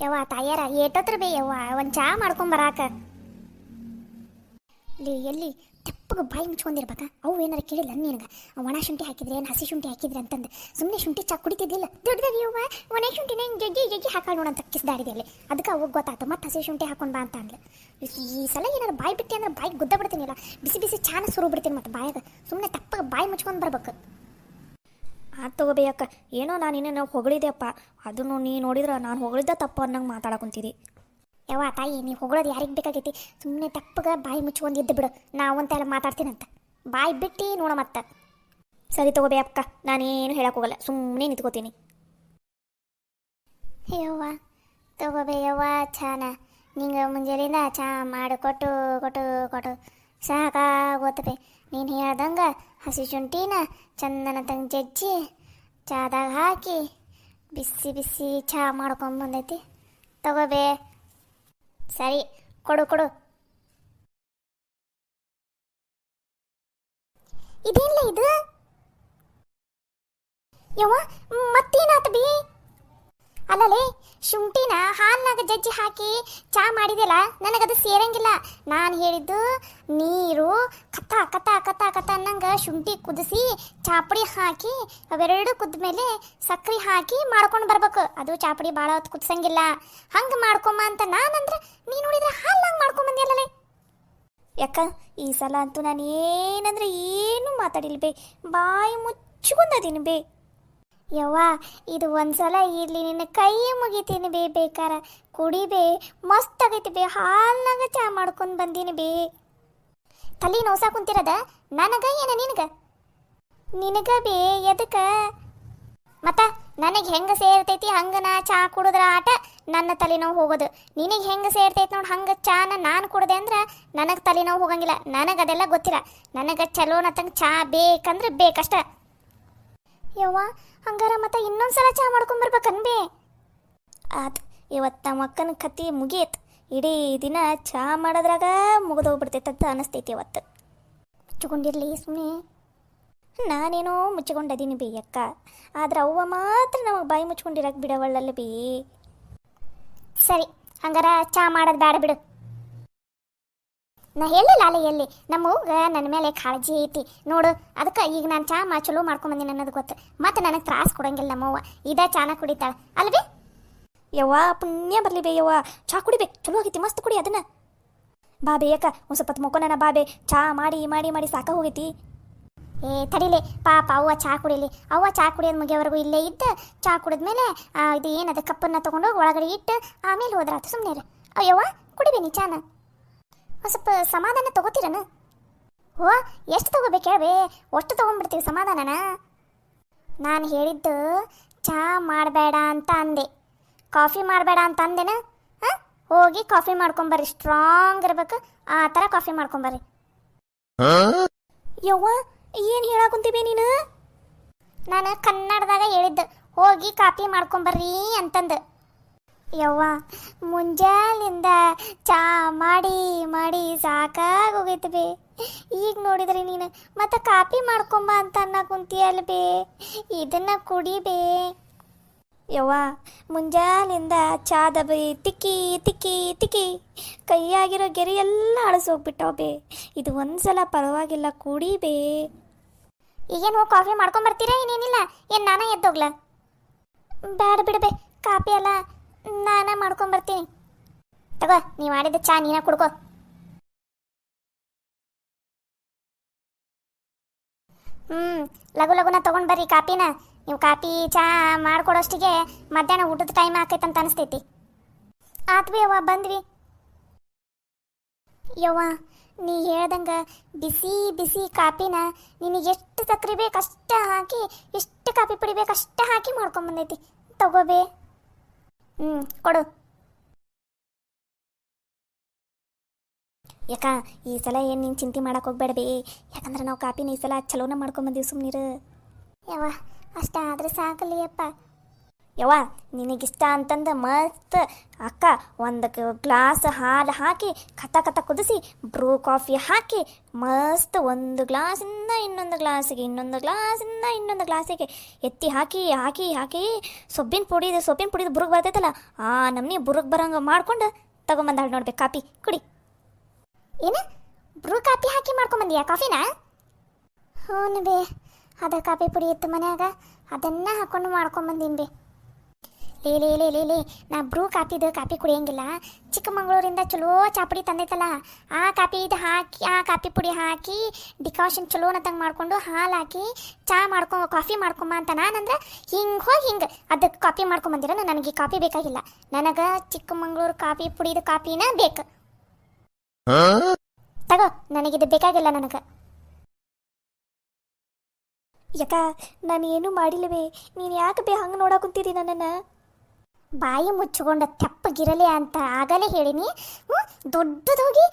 ಯವ್ವ ತಾಯಾರ ಏಟತ್ರ ಬೇ ಯವ್ವ ಒಂದು ಚಾ ಮಾಡ್ಕೊಂಬರಾಕ ಎಲ್ಲಿ ತೆಪ್ಪಗೆ ಬಾಯಿ ಮುಚ್ಕೊಂಡಿರ್ಬೇಕ ಅವು ಏನಾರ ಕೇಳಿಲ್ಲ ನಿನಗೆ ಒಣ ಶುಂಠಿ ಹಾಕಿದ್ರೆ ಏನು ಹಸಿ ಶುಂಠಿ ಹಾಕಿದ್ರೆ ಅಂತಂದು ಸುಮ್ಮನೆ ಶುಂಠಿ ಚಾ ಕುಡಿತಿದ್ದಿಲ್ಲ ದೊಡ್ಡದಾಗಿ ಯವ್ವ ಒಣ ಶುಂಠಿನ ಹಿಂಗೆ ಜಗ್ಗಿ ಜಗ್ಗಿ ಹಾಕೊಂಡು ನೋಡಂತ ಕಿಸ್ದಾಡಿದೆ ಅಲ್ಲಿ ಅದಕ್ಕೆ ಅವಾಗ ಗೊತ್ತಾಯ್ತು ಮತ್ತೆ ಹಸಿ ಶುಂಠಿ ಹಾಕೊಂಡು ಬಾ ಅಂತ ಅಂದ್ಲು. ಈ ಸಲ ಏನಾರು ಬಾಯಿ ಬಿಟ್ಟು ಅಂದ್ರೆ ಬಾಯಿ ಗುದ್ದ ಬಿಡ್ತೀನಿಲ್ಲ, ಬಿಸಿ ಬಿಸಿ ಚಾನ ಸುರು ಬಿಡ್ತೀನಿ ಮತ್ತೆ ಬಾಯಾಗ ಸುಮ್ಮನೆ ತೆಪ್ಪಗೆ ಬಾಯಿ ಮುಚ್ಕೊಂಡು ಬರ್ಬೇಕು. ಅದು ತಗೋಬೇಯಕ್ಕ, ಏನೋ ನಾನು ಇನ್ನೇನೋ ಹೊಗಳಿದೆ ಅಪ್ಪ, ಅದನ್ನು ನೀ ನೋಡಿದ್ರೆ ನಾನು ಹೊಗಳಿದ್ದ ತಪ್ಪು ಅನ್ನಂಗೆ ಮಾತಾಡಕೊಂತಿದ್ದಿ. ಯವ್ವ ತಾಯಿ ನೀವು ಹೊಗಳೋದು ಯಾರಿಗೆ ಬೇಕಾಗೈತಿ, ಸುಮ್ಮನೆ ತಪ್ಪಗೆ ಬಾಯಿ ಮುಚ್ಕೊಂಡು ಇದ್ದು ಬಿಡು, ನಾವಂತೆಲ್ಲ ಮಾತಾಡ್ತೀನಂತ ಬಾಯಿ ಬಿಟ್ಟು ನೋಡ ಮತ್ತೆ. ಸರಿ ತಗೋಬೇ ಅಕ್ಕ, ನಾನೇನು ಹೇಳಕ್ಕೆ ಹೋಗಲ್ಲ, ಸುಮ್ಮನೆ ನಿಂತ್ಕೋತೀನಿ. ಯವ್ವ ತಗೋಬೇ ಯವ್ವ ಚಾನ, ನಿಂಗೆ ಮುಂಜಾನೆಯಿಂದ ಚಾ ಮಾಡಿ ಕೊಟ್ಟು ಕೊಟ್ಟು ಕೊಟ್ಟು ಸಾಕಾಗೋತಬೇ. ನೀನು ಹೇಳ್ದಂಗೆ ಹಸಿ ಶುಂಠಿನ ಚಂದನ ತಂಗೆ ಜಜ್ಜಿ ಚಾದಾಗ ಹಾಕಿ ಬಿಸಿ ಬಿಸಿ ಚಾ ಮಾಡ್ಕೊಂಬಂದೈತಿ. ತಗೋಬೇ ಸರಿ ಕೊಡು ಕೊಡು. ಇದೇನಿಲ್ಲ ಇದು ಯವ್ವ ಮತ್ತೇನಾತ ಬಿ? ಅಲ್ಲಲೇ ಶುಂಠಿನ ಹಾಲ್ನಾಗ ಜಜ್ಜಿ ಹಾಕಿ ಚಾ ಮಾಡಿದೆಲ್ಲ ನನಗದು ಸೇರಂಗಿಲ್ಲ. ನಾನು ಹೇಳಿದ್ದು ನೀರು ಕಥ ಕಥ ಕಥ ಕಥ ಅನ್ನಂಗೆ ಶುಂಠಿ ಕುದಿಸಿ ಚಾಪುಡಿ ಹಾಕಿ ಅವೆರಡು ಕುದ್ದ ಮೇಲೆ ಸಕ್ಕರೆ ಹಾಕಿ ಮಾಡ್ಕೊಂಡು ಬರ್ಬೇಕು. ಅದು ಚಾಪುಡಿ ಭಾಳ ಹೊತ್ತು ಕುದಿಸಂಗಿಲ್ಲ, ಹಂಗೆ ಮಾಡ್ಕೊಂಬ ಅಂತ ನಾನಂದ್ರೆ ನೀನು ನೋಡಿದ್ರೆ ಹಾಲ್ನಾಗ ಮಾಡ್ಕೊಂಬಂದಿಲ್ಲಲೇ. ಯಾಕ ಈ ಸಲ ಅಂತೂ ನಾನು ಏನಂದ್ರೆ ಏನು ಮಾತಾಡಿಲ್ಲ ಬೇ, ಬಾಯಿ ಮುಚ್ಕೊಂಡದೀನಿ ಬೇ. ಯವ್ವ ಇದು ಒಂದ್ಸಲ ಇರ್ಲಿ ನಿನ್ನ ಕೈ ಮುಗಿತೀನಿ ಬೇ, ಬೇಕಾರ ಕುಡಿಬೇ, ಮಸ್ತ್ ಆಗೈತಿ ಬೇ, ಹಾಲ್ನಾಗ ಚಾ ಮಾಡ್ಕೊಂಡು ಬಂದೀನಿ ಬೇ. ತಲೆ ನೋಸ ಕುಂತಿರದ ನನಗ ಏನ ನಿನಗ? ನಿನಗ ಬೇ ಎದಕ್ಕೆ ಮತ್ತ? ನನಗೆ ಹೆಂಗೆ ಸೇರ್ತೈತಿ ಹಂಗೆ ನಾ ಚಾ ಕುಡಿದ್ರ ಆಟ ನನ್ನ ತಲೆನೋವು ಹೋಗೋದು. ನಿನಗೆ ಹೆಂಗೆ ಸೇರ್ತೈತಿ ನೋಡಿ ಹಂಗೆ ಚಾನ ನಾನು ಕುಡ್ದೆ ಅಂದ್ರೆ ನನಗೆ ತಲೆನೋವು ಹೋಗಂಗಿಲ್ಲ. ನನಗೆ ಅದೆಲ್ಲ ಗೊತ್ತಿಲ್ಲ, ನನಗೆ ಚಲೋನತ್ತಂಗೆ ಚಾ ಬೇಕಂದ್ರೆ ಬೇಕಷ್ಟ. ಯವ್ವ ಹಂಗಾರ ಮತ್ತೆ ಇನ್ನೊಂದ್ಸಲ ಚಾ ಮಾಡ್ಕೊಂಬರ್ಬೇಕನ್ಬೇ. ಆತು ಇವತ್ತು ನಮ್ಮ ಅಕ್ಕನ ಕತಿ ಮುಗಿಯತ್, ಇಡೀ ದಿನ ಚಾ ಮಾಡೋದ್ರಾಗ ಮುಗಿದೋಗ್ಬಿಡ್ತೈತೆ ಅಂತ ಅನಿಸ್ತೈತಿ ಇವತ್ತು. ಮುಚ್ಚಿಕೊಂಡಿರ್ಲಿ ಸುಮ್ಮನೆ. ನಾನೇನೋ ಮುಚ್ಚಿಕೊಂಡದೀನಿ ಬೇ ಅಕ್ಕ, ಆದ್ರೆ ಅವ್ವ ಮಾತ್ರ ನಮಗೆ ಬಾಯಿ ಮುಚ್ಕೊಂಡಿರಕ್ಕೆ ಬಿಡವಳ್ಳಲ್ಲ ಬೇ. ಸರಿ ಹಂಗಾರ ಚಾ ಮಾಡೋದು ಬೇಡ ಬಿಡು. ನಾ ಹೇಳಿಲ್ಲ ಅಲ್ಲ ಎಲ್ಲಿ ನಮ್ಮ ಅವ್ಗ ನನ್ನ ಮೇಲೆ ಕಾಳಜಿ ಐತಿ ನೋಡು, ಅದಕ್ಕೆ ಈಗ ನಾನು ಚಾ ಚಲೋ ಮಾಡ್ಕೊಂಬಂದಿನಿ ಅನ್ನೋದು ಗೊತ್ತು. ಮತ್ತೆ ನನಗೆ ತ್ರಾಸ ಕೊಡಂಗಿಲ್ಲ ನಮ್ಮವ್ವ, ಇದ ಚಾನ ಕುಡಿತಾಳೆ ಅಲ್ವೇ. ಯವ್ವ ಪುಣ್ಯ ಬರಲಿ ಬೇ ಯವ್ವ, ಚಾ ಕುಡಿಬೇ, ಚಲೋ ಆಗೈತಿ, ಮಸ್ತ್ ಕುಡಿ ಅದನ್ನ. ಬಾ ಬೇ ಅಕ್ಕ ಒಂದು ಸ್ವಲ್ಪ ಮೊಕ್ಕೊನ ಬಾ ಬೇ, ಚಾ ಮಾಡಿ ಮಾಡಿ ಮಾಡಿ ಸಾಕ ಹೋಗೈತಿ. ತಡಿಲಿ ಪಾಪ ಅವ್ವ ಚಾ ಕುಡಿಲಿ. ಅವ್ವ ಚಾ ಕುಡಿಯೋದು ಮುಗಿಯೋವರೆಗೂ ಇಲ್ಲೇ ಇದ್ದು ಚಾ ಕುಡಿದ್ಮೇಲೆ ಇದು ಏನದ ಕಪ್ಪನ್ನ ತೊಗೊಂಡೋಗಿ ಒಳಗಡೆ ಇಟ್ಟು ಆಮೇಲೆ ಹೋದ್ರಾತು. ಸುಮ್ಮನೆ ಅಯ್ಯವ್ವ ಕುಡಿಬೇನಿ ಚಾನ, ಒಂದು ಸ್ವಲ್ಪ ಸಮಾಧಾನ ತಗೋತೀರನ? ಓ ಎಷ್ಟು ತಗೋಬೇಕು ಹೇಳ್ಬೇ, ಅಷ್ಟು ತೊಗೊಂಡ್ಬಿಡ್ತೀವಿ ಸಮಾಧಾನನ. ನಾನು ಹೇಳಿದ್ದು ಚಾ ಮಾಡಬೇಡ ಅಂತ ಅಂದೆ, ಕಾಫಿ ಮಾಡಬೇಡ ಅಂತ ಅಂದೆನ? ಹಾಂ ಹೋಗಿ ಕಾಫಿ ಮಾಡ್ಕೊಂಬರ್ರಿ, ಸ್ಟ್ರಾಂಗ್ ಇರ್ಬೇಕು ಆ ಥರ ಕಾಫಿ ಮಾಡ್ಕೊಂಬರ್ರಿ. ಯವ್ವ ಏನು ಹೇಳಾಕುಂತೀವಿ ನೀನು? ನಾನು ಕನ್ನಡದಾಗ ಹೇಳಿದ್ದು ಹೋಗಿ ಕಾಫಿ ಮಾಡ್ಕೊಂಬರ್ರಿ ಅಂತಂದು. ಯವ್ವ ಮುಂಜಾನಿಂದ ಚಾ ಮಾಡಿ ಮಾಡಿ ಸಾಕಾಗೋಗೈತೆ ಬೇ. ಈಗ ನೋಡಿದ್ರಿ ನೀನು ಮತ್ತೆ ಕಾಫಿ ಮಾಡ್ಕೊಂಬ ಅಂತ ಅನ್ನ ಕುಂತಿಯಲ್ಲ ಬೇ, ಇದನ್ನ ಕುಡಿಬೇ. ಯವ್ವ ಮುಂಜಾನಿಂದ ಚಾದ ಬೈ ತಿಕ್ಕಿ ತಿಕ್ಕಿ ತಿಕ್ಕಿ ಕೈಯಾಗಿರೋ ಗೆರೆ ಎಲ್ಲ ಅಳಿಸೋಗ್ಬಿಟ್ಟವ ಬೇ. ಇದು ಒಂದ್ಸಲ ಪರವಾಗಿಲ್ಲ ಕುಡಿಬೇ. ಈಗೇನು ಹೋಗಿ ಕಾಫಿ ಮಾಡ್ಕೊಂಬರ್ತೀರಾ ಏನೇನಿಲ್ಲ? ಏನು ನಾನೇ ಎದ್ದೋಗ್ಲ? ಬೇಡ ಬಿಡಬೇ, ಕಾಫಿ ಅಲ್ಲ ನಾನೇ ಮಾಡ್ಕೊಂಬರ್ತೀನಿ. ತಗೋ ನೀ ಮಾಡಿದ ಚಾ ನೀನ ಕುಡ್ಕೋ. ಲಘು ಲಘುನ ತೊಗೊಂಡು ಬರ್ರಿ ಕಾಪಿನ. ನೀವು ಕಾಪಿ ಚಾ ಮಾಡ್ಕೊಡೋಷ್ಟಿಗೆ ಮಧ್ಯಾಹ್ನ ಊಟದ ಟೈಮ್ ಆಕೈತಂತ ಅನಿಸ್ತೈತಿ. ಆತ್ವಿ ಯವ್ವ ಬಂದ್ವಿ. ಯವ್ವ ನೀ ಹೇಳ್ದಂಗೆ ಬಿಸಿ ಬಿಸಿ ಕಾಪಿನ ನಿನಗೆ ಎಷ್ಟು ಸಕ್ಕರೆ ಬೇಕು ಅಷ್ಟ ಹಾಕಿ, ಎಷ್ಟು ಕಾಪಿ ಪುಡಿ ಬೇಕು ಅಷ್ಟ ಹಾಕಿ ಮಾಡ್ಕೊಂಬಂದೈತಿ. ತಗೋಬೇ. ಕೊಡು. ಯಾಕ ಈ ಸಲ ಏನು ನೀನು ಚಿಂತೆ ಮಾಡಕ್ಕೆ ಹೋಗ್ಬೇಡ ಬೇ, ಯಾಕಂದ್ರೆ ನಾವು ಕಾಪಿನ ಈ ಸಲ ಚಲೋನ ಮಾಡ್ಕೊಂಬಂದೀವಿ, ಸುಮ್ಮನಿರು. ಯವ್ವ ಅಷ್ಟ ಆದ್ರೆ ಸಾಕಲಿಯಪ್ಪ. ಯವ್ವ ನಿನಗಿಷ್ಟ ಅಂತಂದು ಮಸ್ತ್ ಅಕ್ಕ ಒಂದು ಗ್ಲಾಸ್ ಹಾಲು ಹಾಕಿ ಕತ ಕುದಿಸಿ ಬ್ರೂ ಕಾಫಿ ಹಾಕಿ ಮಸ್ತ್ ಒಂದು ಗ್ಲಾಸಿಂದ ಇನ್ನೊಂದು ಗ್ಲಾಸಿಗೆ ಇನ್ನೊಂದು ಗ್ಲಾಸಿಂದ ಇನ್ನೊಂದು ಗ್ಲಾಸಿಗೆ ಎತ್ತಿ ಹಾಕಿ ಹಾಕಿ ಹಾಕಿ ಸೊಪ್ಪಿನ ಪುಡಿದು ಬುರುಗ್ ಬರ್ತೈತಲ್ಲ ಆ ನಮ್ನಿ ಬುರುಗ್ ಬರಂಗೆ ಮಾಡ್ಕೊಂಡು ತಗೊಂಬಂದಾಳು ನೋಡ್ಬೇಕು ಕಾಪಿ ಕುಡಿ. ಏನು ಬ್ರೂ ಕಾಪಿ ಹಾಕಿ ಮಾಡ್ಕೊಂಬಂದಿಯಾ ಕಾಫಿನ? ಹ್ಞೂ ಬೇ, ಅದ ಕಾಪಿ ಪುಡಿ ಇತ್ತು ಮನ್ಯಾಗ, ಅದನ್ನು ಹಾಕೊಂಡು ಮಾಡ್ಕೊಂಬಂದೀನಿ ಬೇ. ಲೇ ನಾ ಬ್ರೂ ಕಾಪಿ ಕುಡಿಯಂಗಿಲ್ಲ. ಚಿಕ್ಕಮಂಗ್ಳೂರಿಂದ ಚಲೋ ಚಾಪುಡಿ ತಂದೈತಲ್ಲ, ಆ ಕಾಪಿ ಪುಡಿ ಹಾಕಿ ಡಿಕಾಷನ್ ಚಲೋನತಂಗೆ ಮಾಡ್ಕೊಂಡು ಹಾಲು ಹಾಕಿ ಕಾಫಿ ಮಾಡ್ಕೊಂಬ ಅಂತ ನಾನಂದ್ರೆ ಹಿಂಗೆ ಅದಕ್ಕೆ ಕಾಪಿ ಮಾಡ್ಕೊಂಬಂದಿರ. ನನಗೆ ಈ ಕಾಪಿ ಬೇಕಾಗಿಲ್ಲ, ನನಗೆ ಚಿಕ್ಕಮಂಗ್ಳೂರು ಕಾಪಿ ಪುಡಿದ ಕಾಪಿನ ಬೇಕು. ತಗೋ, ನನಗಿದು ಬೇಕಾಗಿಲ್ಲ ನನಗೆ. ಯಾಕ ನಾನು ಏನೂ ಮಾಡಿಲ್ಲವೇ, ನೀನು ಯಾಕೆ ಬೇ ಹಂಗೆ ನೋಡಕುಂತಿದ್ದಿ ನನ್ನನ್ನು? ಬಾಯಿ ಮುಚ್ಚಿಕೊಂಡ ತೆಪ್ಪಗಿರಲಿ ಅಂತ ಆಗಲೇ ಹೇಳಿನಿ. ದೊಡ್ಡದೋಗಿ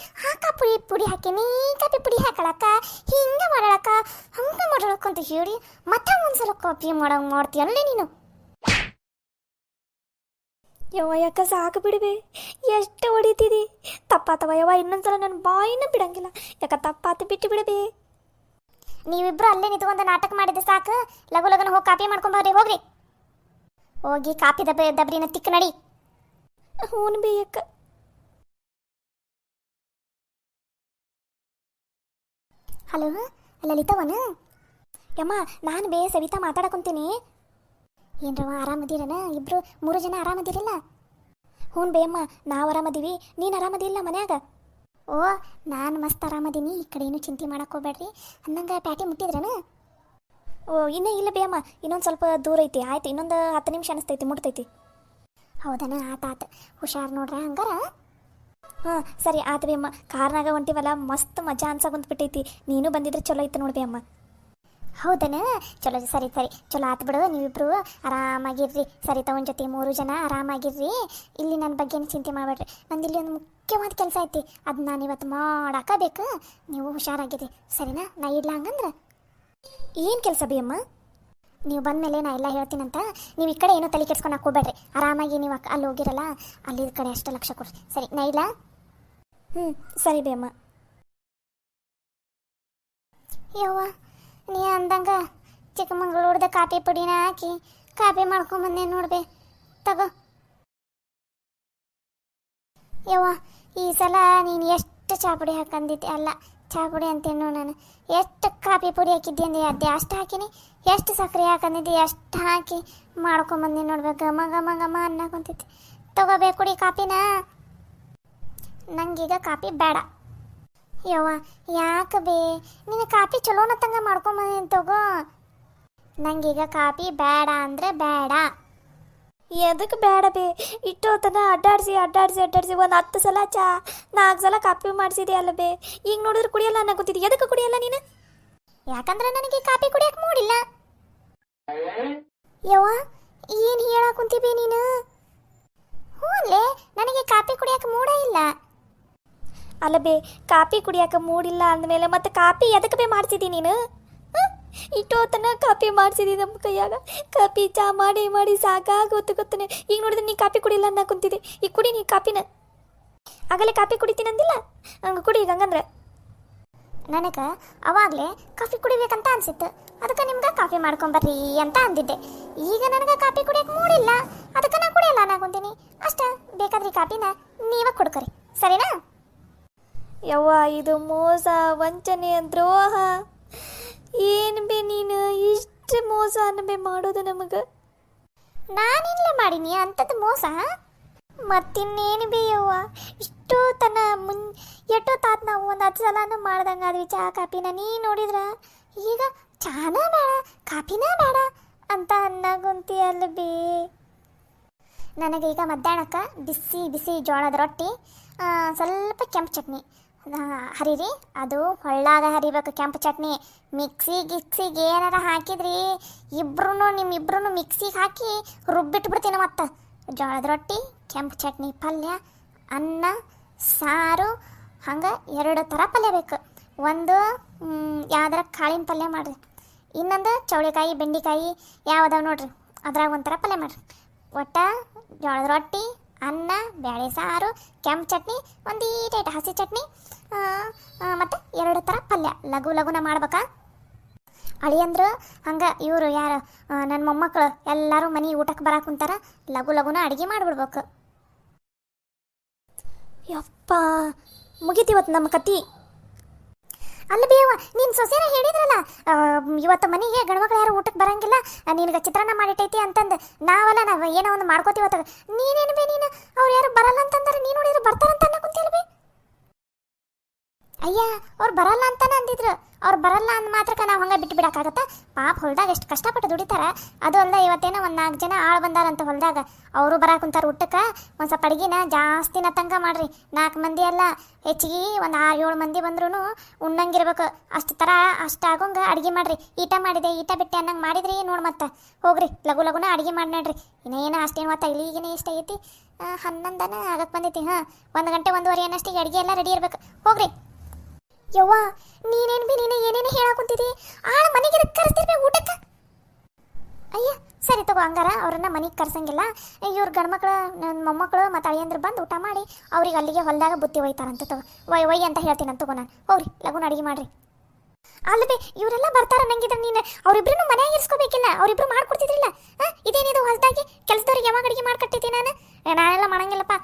ಪುಡಿ ಹಾಕಿನಿ, ಕಾಪಿ ಪುಡಿ ಹಾಕಳಕ್ಕ, ಹಿಂಗೆ ಮಾಡಳಕ್ಕ, ಹಂಗೆ ಮಾಡಳಕ್ಕ ಅಂತ ಹೇಳಿ ಮತ್ತೆ ಒಂದ್ಸಲ ಕಾಪಿ ಮಾಡ್ತೀಯಲ್ಲೇ ನೀನು. ಯವ್ವ ಯಾಕ ಸಾಕು ಬಿಡುವೆ, ಎಷ್ಟು ಹೊಡಿತಿದಿ? ತಪ್ಪಾತವ ಯವ್ವ, ಇನ್ನೊಂದ್ಸಲ ನನ್ನ ಬಾಯಿನ ಬಿಡಂಗಿಲ್ಲ. ಯಾಕ ತಪ್ಪಾತು, ಬಿಟ್ಟು ಬಿಡಬೇ. ನೀವಿಬ್ರು ಅಲ್ಲೇ ನಿಂತ್ಕೊಂಡು ನಾಟಕ ಮಾಡಿದ್ರೆ ಸಾಕು. ಲಗು ಹೋಗಿ ಕಾಪಿ ಮಾಡ್ಕೊಂಬರ್ರಿ, ಹೋಗ್ರಿ. ಹೋಗಿ ಕಾಪಿ ದಬ್ರಿನ ತಿಕ್ಕ ನಡಿ. ಹ್ಞೂ ಬೇಯಕ್ಕ. ಹಲೋ ಲಲಿತವನ? ಯಮ್ಮ ನಾನು ಸವಿತಾ ಮಾತಾಡಕೊಂತೀನಿ. ಏನ್ರವ ಆರಾಮದಿರನ? ಇಬ್ರು 3 ಜನ ಆರಾಮದಿರಲ್ಲ? ಹ್ಞೂ ಬೇಯಮ್ಮ, ನಾವು ಆರಾಮದೀವಿ. ನೀನು ಆರಾಮದಿಲ್ಲ ಮನ್ಯಾಗ? ಓ, ನಾನು ಮಸ್ತ್ ಆರಾಮದೀನಿ. ಈ ಕಡೆ ಏನು ಚಿಂತೆ ಮಾಡಕ್ಕೆ ಹೋಗ್ಬೇಡ್ರಿ. ಅಂದಂಗೆ ಪ್ಯಾಟಿ ಮುಟ್ಟಿದ್ರನ? ಓ ಇನ್ನೂ ಇಲ್ಲ ಬೇಯಮ್ಮ, ಇನ್ನೊಂದು ಸ್ವಲ್ಪ ದೂರ ಐತಿ. ಆಯ್ತು, ಇನ್ನೊಂದು 10 ನಿಮಿಷ ಅನಿಸ್ತೈತಿ, ಮುಟ್ತೈತಿ. ಹೌದನ? ಆತ ಹುಷಾರು ನೋಡ್ರ ಹಂಗಾರ. ಹಾಂ ಸರಿ ಆತು ಬೇಯಮ್ಮ. ಕಾರ್ನಾಗ ಹೊಂಟಿವಲ್ಲ, ಮಸ್ತ್ ಮಜಾ ಅನ್ಸಾಕೊಂಡ್ಬಿಟ್ಟೈತಿ. ನೀನು ಬಂದಿದ್ರೆ ಚಲೋ ಇತ್ತು ನೋಡಿ ಬೇಯಮ್ಮ. ಹೌದನ? ಚಲೋ, ಸರಿ ಚಲೋ ಆತು ಬಿಡು. ನೀವಿಬ್ರು ಆರಾಮಾಗಿರ್ರಿ. ಸರಿ ತಗೊಂಡ್ ಜೊತೆ 3 ಜನ ಆರಾಮಾಗಿರ್ರಿ. ಇಲ್ಲಿ ನನ್ನ ಬಗ್ಗೆ ಚಿಂತೆ ಮಾಡಬೇಡ್ರಿ. ನಂದು ಇಲ್ಲಿ ಒಂದು ಮುಖ್ಯವಾದ ಕೆಲಸ ಐತಿ, ಅದು ನಾನು ಇವತ್ತು ಮಾಡಾಕಬೇಕು. ನೀವು ಹುಷಾರಾಗಿರಿ, ಸರಿನಾ? ನಾ ಇಡ್ಲ ಹಂಗಂದ್ರೆ? ಏನು ಕೆಲಸ ಬೇಯಮ್ಮ? ನೀವು ಬಂದಮೇಲೆ ನಾ ಎಲ್ಲ ಹೇಳ್ತೀನಂತ. ನೀವು ಈ ಕಡೆ ಏನೋ ತಲೆ ಕೆಡ್ಸ್ಕೊಂಡು ಹೋಗ್ಬೇಡ್ರಿ. ಆರಾಮಾಗಿ ನೀವು ಅಲ್ಲಿ ಹೋಗಿರಲ್ಲ, ಅಲ್ಲಿ ಕಡೆ ಅಷ್ಟು ಲಕ್ಷ ಕೊಡ್ರಿ. ಸರಿ, ನಾ ಇಲ್ಲ? ಸರಿ ಬೇಯಮ್ಮ. ಯವ್ವ, ನೀ ಅಂದಂಗ ಚಿಕ್ಕಮಂಗ್ಳೂರ್ದ ಕಾಪಿ ಪುಡಿನ ಹಾಕಿ ಕಾಪಿ ಮಾಡ್ಕೊಂಬಂದೆ ನೋಡ್ಬೆ. ತಗೋ ಯವ್ವ, ಈ ಸಲ ನೀನು ಎಷ್ಟು ಚಾಪುಡಿ ಹಾಕಂದಿದ್ದೆ, ಅಲ್ಲ ಚಾಪುಡಿ ಅಂತೇನು ನಾನು, ಎಷ್ಟು ಕಾಪಿ ಪುಡಿ ಹಾಕಿದ್ದೆ ಅಂದೆ ಅದೇ ಅಷ್ಟು ಹಾಕಿನಿ. ಎಷ್ಟು ಸಕ್ಕರೆ ಹಾಕಂದಿದ್ದೆ ಅಷ್ಟು ಹಾಕಿ ಮಾಡ್ಕೊಂಬಂದೆ ನೋಡ್ಬೇಕು. ಘಮ ಅನ್ನಕೊಂತೈತಿ. ತಗೋಬೇಕು ಕುಡಿ ಕಾಪಿನ. ನಂಗೀಗ ಕಾಪಿ ಬೇಡ. ಯವ್ವ ಯಾಕೆ ಬೇ, ನೀನು ಕಾಪಿ ಚಲೋನತ್ತಂಗ ಮಾಡ್ಕೊಂಬಂದೇನು ತಗೋ. ನಂಗೀಗ ಕಾಪಿ ಬೇಡ ಅಂದರೆ ಬೇಡ. ಎದಕ್ಕೆ ಬೇಡ ಬೇ? ಇಷ್ಟೊತ್ತನ ಅಡ್ಡಾಡಿಸಿ ಒಂದು 10 ಸಲ 4 ಸಲ ಕಾಪಿ ಮಾಡಿಸಿದೆ ಅಲ್ಲ ಬೇ. ಈಗ ನೋಡಿದ್ರೆ ಕುಡಿಯಲ್ಲ ಅನ್ನಕೋತಿದ್ದಿ. ಎದಕ್ಕೆ ಕುಡಿಯಲ್ಲ ನೀನು? ಯಾಕಂದ್ರೆ ನನಗೆ ಕಾಪಿ ಕುಡಿಯಕ್ಕೆ ಮೂಡಿಲ್ಲ. ಯವ್ವ ಏನು ಹೇಳಾಕುಂತೀವಿ ನೀನು? ಹ್ಞೂ ಅಲ್ಲೇ, ನನಗೆ ಕಾಪಿ ಕುಡಿಯಕ್ಕೆ ಮೂಡ ಇಲ್ಲ. ಅಲ್ಲ ಬೇ, ಕಾಪಿ ಕುಡಿಯಕ್ಕೆ ಮೂಡಿಲ್ಲ ಅಂದಮೇಲೆ ಮತ್ತೆ ಕಾಪಿ ಎದಕ್ಕೆ ಬೇ ಮಾಡ್ತಿದ್ದಿ ನೀನು? ಇಷ್ಟೊತ್ತನ ಕಾಪಿ ಮಾಡಿಸಿದಿ ನಮ್ಮ ಕೈಯಾಗ. ಕಾಪಿ ಚಾ ಮಾಡಿ ಸಾಕಾಗಿ ಗೊತ್ತನೆ. ಈಗ ನೋಡಿದ್ರೆ ನೀ ಕಾಪಿ ಕುಡಿಲ್ಲ ಅನ್ನ ಕುಂತಿದ್ದೆ. ಈಗ ಕುಡಿ ನೀ ಕಾಪಿನ. ಆಗಲೇ ಕಾಪಿ ಕುಡಿತೀನಂದಿಲ್ಲ, ಹಂಗೆ ಕುಡಿ. ಈಗ ಹಂಗಂದ್ರೆ ನನಗೆ ಅವಾಗಲೇ ಕಾಫಿ ಕುಡಿಬೇಕಂತ ಅನ್ಸಿತ್ತು, ಅದಕ್ಕೆ ನಿಮ್ಗೆ ಕಾಫಿ ಮಾಡ್ಕೊಂಬರ್ರಿ ಅಂತ ಅಂದಿದ್ದೆ. ಈಗ ನನಗೆ ಕಾಫಿ ಕುಡಿಯಕ್ಕೆ ಮೂಡಿಲ್ಲ, ಅದಕ್ಕೆ ನಾ ಕುಡಿಯಲ್ಲ ಅನ್ನಕೊಂತೀನಿ ಅಷ್ಟೇ. ಬೇಕಾದ್ರೆ ಕಾಪಿನ ನೀವೇ ಕುಡ್ಕರಿ, ಸರಿನಾ? ಯವ್ವ, ಇದು ಮೋಸ, ವಂಚನೆ, ದ್ರೋಹ. ಏನು ಬೇ ನೀನು ಇಷ್ಟು ಮೋಸ ಅನ್ನಬೇ ಮಾಡೋದು ನಮಗೆ? ನಾನಿನ್ಲೇ ಮಾಡೀನಿ ಅಂಥದ್ದು ಮೋಸ? ಮತ್ತಿನ್ನೇನು ಬೇಯವ್ವ, ಇಷ್ಟೋ ತನ ಎಷ್ಟೊತ್ತಾತ್ ನಾವು ಒಂದು 10 ಸಲನೂ ಮಾಡ್ದಂಗೆ ಆದ್ವಿ ಚಹಾ ಕಾಪಿನ. ನೀ ನೋಡಿದ್ರ ಈಗ ಚಹಾನ ಬೇಡ ಕಾಪಿನ ಬೇಡ ಅಂತ ಅನ್ನಗುಂತೀಯಲ್ಲ ಬೇ. ನನಗೀಗ ಮಧ್ಯಾಹ್ನಕ್ಕೆ ಬಿಸಿ ಜೋಳದ ರೊಟ್ಟಿ, ಸ್ವಲ್ಪ ಕೆಂಪು ಚಟ್ನಿ ಹರಿರಿ. ಅದು ಹೊಳ್ಳಾಗ ಹರಿಬೇಕು ಕೆಂಪು ಚಟ್ನಿ. ಮಿಕ್ಸಿಗೆ ಏನಾರ ಹಾಕಿದ್ರಿ ನಿಮ್ಮಿಬ್ರು ಮಿಕ್ಸಿಗೆ ಹಾಕಿ ರುಬ್ಬಿಟ್ಬಿಡ್ತೀನಿ. ಮತ್ತು ಜೋಳದ ರೊಟ್ಟಿ, ಕೆಂಪು ಚಟ್ನಿ, ಪಲ್ಯ, ಅನ್ನ, ಸಾರು, ಹಂಗೆ 2 ಥರ ಪಲ್ಯ ಬೇಕು. ಒಂದು ಯಾವ್ದಾರ ಕಾಳಿನ ಪಲ್ಯ ಮಾಡಿರಿ, ಇನ್ನೊಂದು ಚೌಳಿಕಾಯಿ ಬೆಂಡೆಕಾಯಿ ಯಾವ್ದಾವ ನೋಡ್ರಿ, ಅದ್ರಾಗ ಒಂಥರ ಪಲ್ಯ ಮಾಡಿರಿ. ಒಟ್ಟ ಜೋಳದ ರೊಟ್ಟಿ, ಅನ್ನ, ಬೇಳೆ ಸಾರು, ಕೆಂಪು ಚಟ್ನಿ, ಒಂದೀಟೈಟ್ ಹಸಿ ಚಟ್ನಿ, ಮತ್ತು 2 ಥರ ಪಲ್ಯ ಲಘು ಲಘುನ ಮಾಡ್ಬೇಕಾ. ಅಳಿಯಂದ್ರು ಹಂಗೆ ಇವರು ಯಾರು ನನ್ನ ಮೊಮ್ಮಕ್ಕಳು ಎಲ್ಲರೂ ಮನೆ ಊಟಕ್ಕೆ ಬರಾಕ್ ಕುಂತಾರ, ಲಘು ಲಘುನ ಅಡುಗೆ ಮಾಡಿಬಿಡ್ಬೇಕು. ಯಪ್ಪ ಮುಗಿತಿವತ್ತು ನಮ್ಮ ಕತಿ. ಅಲ್ಲ ಬೇವ, ನೀನು ಸೊಸೆನ ಹೇಳಿದ್ರಲ್ಲ ಇವತ್ತು ಮನೆಗೆ ಗಂಡ್ಮಕ್ಳು ಯಾರು ಊಟಕ್ಕೆ ಬರಂಗಿಲ್ಲ, ನಿನಗೆ ಚಿತ್ರಾನ್ನ ಮಾಡಿಟ್ಟೈತಿ ಅಂತಂದು ನಾವು ಏನೋ ಒಂದು ಮಾಡ್ಕೋತೀವತ್ತ. ನೀನೇನು ಬೇ ನೀನು ಅವ್ರು ಯಾರು ಬರಲ್ಲ ಅಂತಂದ್ರೆ ನೀನು ನೋಡಿದ್ರೆ ಬರ್ತಾರಂತ ಅನ್ನೋ ಕುಂತಿಲ್ಲ ಬೇ. ಅಯ್ಯ ಅವ್ರು ಬರಲ್ಲ ಅಂತಾನೆ ಅಂದಿದ್ರು, ಅವ್ರು ಬರಲ್ಲ ಅಂದ ಮಾತ್ರಕ್ಕೆ ನಾವು ಹಂಗೆ ಬಿಟ್ಟು ಬಿಡೋಕ್ಕಾಗತ್ತ. ಪಾಪ ಹೊಲ್ದಾಗ ಎಷ್ಟು ಕಷ್ಟಪಟ್ಟು ದುಡಿತಾರ. ಅದು ಅಲ್ಲದೆ ಇವತ್ತೇನೋ ಒಂದು 4 ಜನ ಆಳು ಬಂದಾರಂತ ಹೊಲ್ದಾಗ, ಅವರು ಬರಾಕುಂತಾರ ಊಟಕ್ಕೆ. ಒಂದು ಸ್ವಲ್ಪ ಅಡುಗೆನ ಜಾಸ್ತಿನ ತಂಗ ಮಾಡ್ರಿ. 4 ಮಂದಿ ಅಲ್ಲ, ಹೆಚ್ಚಿಗೆ ಒಂದು 6-7 ಮಂದಿ ಬಂದ್ರೂ ಉಣ್ಣಂಗಿರ್ಬೇಕು. ಅಷ್ಟು ಆಗೋಂಗೆ ಅಡುಗೆ ಮಾಡ್ರಿ. ಈಟ ಮಾಡಿದೆ ಈಟ ಬಿಟ್ಟೆ ಅನ್ನಂಗೆ ಮಾಡಿದ್ರಿ ನೋಡಿ. ಮತ್ತೆ ಹೋಗ್ರಿ ಲಘು ಲಘುನ ಅಡುಗೆ ಮಾಡಿ ನೋಡ್ರಿ. ಇನ್ನೇನು ಅಷ್ಟೇನು ಮತ್ತೆ ಇಲ್ಲಿಗೇನೆ ಇಷ್ಟ ಐತಿ, 11 ಆಗಕ್ಕೆ ಬಂದೈತಿ. 1 ಗಂಟೆ 1:15 ಅನ್ನಷ್ಟಿಗೆ ಅಡುಗೆ ಎಲ್ಲ ರೆಡಿ ಇರ್ಬೇಕು. ಹೋಗ್ರಿ. ಯವ್ವ ನೀನೇನು ಬಿ ನೀನು ಏನೇನು ಹೇಳಾಕುಂತಿದಿ? ಆಳ ಮನೆಗೆ ಕರೆಸ್ತಿರ್ಬೇಕು ಊಟಕ್ಕೆ. ಅಯ್ಯ ಸರಿ ತಗೋ, ಹಂಗಾರ ಅವ್ರನ್ನ ಮನೆಗೆ ಕರ್ಸಂಗಿಲ್ಲ. ಇವ್ರ ಗಂಡ್ಮಕ್ಳು ನನ್ನ ಮೊಮ್ಮಕ್ಕಳು ಮತ್ತು ಅಳಿಯಂದ್ರು ಬಂದು ಊಟ ಮಾಡಿ ಅವ್ರಿಗೆ ಅಲ್ಲಿಗೆ ಹೊಲದಾಗ ಬುತ್ತಿ ಒಯ್ತಾರಂತ. ತಗೋ ಒಯ್ ಅಂತ ಹೇಳ್ತೀನಿ ತಗೋ ನಾನು. ಹೋಗ್ರಿ ಲಘುನ ಅಡುಗೆ ಮಾಡ್ರಿ. ಅಲ್ಲಬೇ ಇವರೆಲ್ಲ ಬರ್ತಾರ ನಂಗಿದ್ರೆ ನೀನು ಅವ್ರಿಬ್ರು ಮನೆಯಾಗ ಇರಿಸ್ಕೋಬೇಕಿಲ್ಲ, ಅವರಿಬ್ರು ಮಾಡ್ಕೊಡ್ತಿದ್ರಿಲ್ಲ. ಇದೇನಿದು ಹೊಸದಾಗಿ ಕೆಲಸದವ್ರಿಗೆ ಯಾವಾಗ ಅಡುಗೆ ಮಾಡ್ಕೊಟ್ಟಿದ್ದೆ ನಾನೆಲ್ಲ ಮಾಡಂಗಿಲ್ಲಪ್ಪ.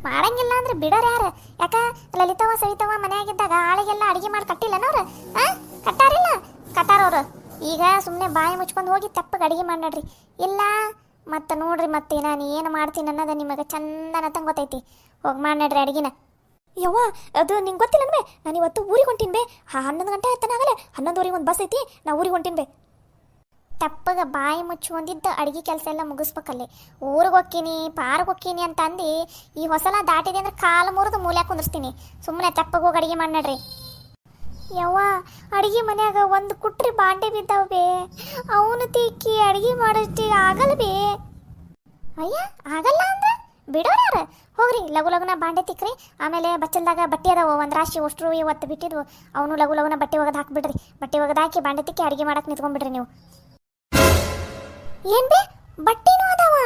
ಮಾಡಂಗಿಲ್ಲ ಅಂದ್ರೆ ಬಿಡೋರು ಯಾರು? ಯಾಕ ಲಲಿತವ ಸವಿತವ ಮನೆಯಾಗಿದ್ದಾಗ ಆಳಿಗೆಲ್ಲ ಅಡುಗೆ ಮಾಡಿ ಕಟ್ಟಿಲ್ಲನವ್ರು? ಕಟ್ಟಾರಿಲ್ಲ, ಕಟ್ಟಾರವ್ರು. ಈಗ ಸುಮ್ಮನೆ ಬಾಯಿ ಮುಚ್ಕೊಂಡು ಹೋಗಿ ತೆಪ್ಪಗೆ ಅಡುಗೆ ಮಾಡಿ ನೋಡ್ರಿ. ಇಲ್ಲ ಮತ್ತೆ ನೋಡ್ರಿ, ಮತ್ತೆ ನಾನು ಏನು ಮಾಡ್ತೀನಿ ಅನ್ನೋದು ನಿಮಗೆ ಚಂದನ ತಂಗ ಗೊತ್ತೈತಿ. ಹೋಗಿ ಮಾಡಿ ನೋಡ್ರಿ ಅಡುಗೆನ. ಯವ್ವ ಅದು ನಿಂಗೆ ಗೊತ್ತಿಲ್ಲ ಬೇ, ನಾನು ಇವತ್ತು ಊರಿಗೆ ಹೊಂಟೀನಿ ಬೇ. 11 ಗಂಟೆ ಆಯ್ತಾನಾಗಲೇ, 11:15 ಒಂದು ಬಸ್ ಐತಿ, ನಾ ಊರಿಗೆ ಹೊಂಟೀನಿ ಬೇ. ತೆಪ್ಪಗೆ ಬಾಯಿ ಮುಚ್ಚಿ ಹೊಂದಿದ್ದು ಅಡುಗೆ ಕೆಲಸ ಎಲ್ಲ ಮುಗಿಸ್ಬೇಕಲ್ಲಿ. ಊರಿಗೆ ಹೋಗ್ತೀನಿ ಪಾರ್ಗೆ ಹೋಗ್ತೀನಿ ಅಂತ ಅಂದು ಈ ಹೊಸಲ ದಾಟಿದೆ ಅಂದ್ರೆ ಕಾಲು ಮುರಿದು ಮೂಲ್ಯಾಗ ಕುಂದಿರ್ಸ್ತೀನಿ. ಸುಮ್ಮನೆ ತೆಪ್ಪಗೆ ಹೋಗಿ ಅಡುಗೆ ಮಾಡಿ ನೋಡ್ರಿ. ಯವ್ವ ಅಡುಗೆ ಮನ್ಯಾಗ ಒಂದು ಕುಟ್ರಿ ಬಾಂಡೆ ಬಿದ್ದಾವ ಬೇ, ಅವನು ತಿಕ್ಕಿ ಅಡುಗೆ ಮಾಡೋಷ್ಟಿ ಆಗಲ್ಲ ಬೇ. ಅಯ್ಯ ಆಗಲ್ಲ ಅಂದ್ರೆ ಬಿಡೋರ್ಯಾರ? ಹೋಗ್ರಿ ಲಘು ಲಘುನ ಬಾಂಡೆ ತಿಕ್ಕ್ರಿ. ಆಮೇಲೆ ಬಚ್ಚಲ್ದಾಗ ಬಟ್ಟೆ ಅದಾವ ಒಂದು ರಾಶಿ, ಅಷ್ಟ್ರು ಇವತ್ತು ಬಿಟ್ಟಿದ್ವು. ಅವನು ಲಘು ಲಘುನ ಬಟ್ಟೆ ಒಗೆದು ಹಾಕ್ಬಿಡ್ರಿ. ಬಟ್ಟೆ ಒಗೆದು ಹಾಕಿ ಬಾಂಡೆ ತಿಕ್ಕಿ ಅಡುಗೆ ಮಾಡಕ್ಕೆ ನಿಂತ್ಕೊಂಡ್ಬಿಡ್ರಿ ನೀವು. ಏನ್ ಬೇ ಬಟ್ಟೆನೂ ಅದಾವ?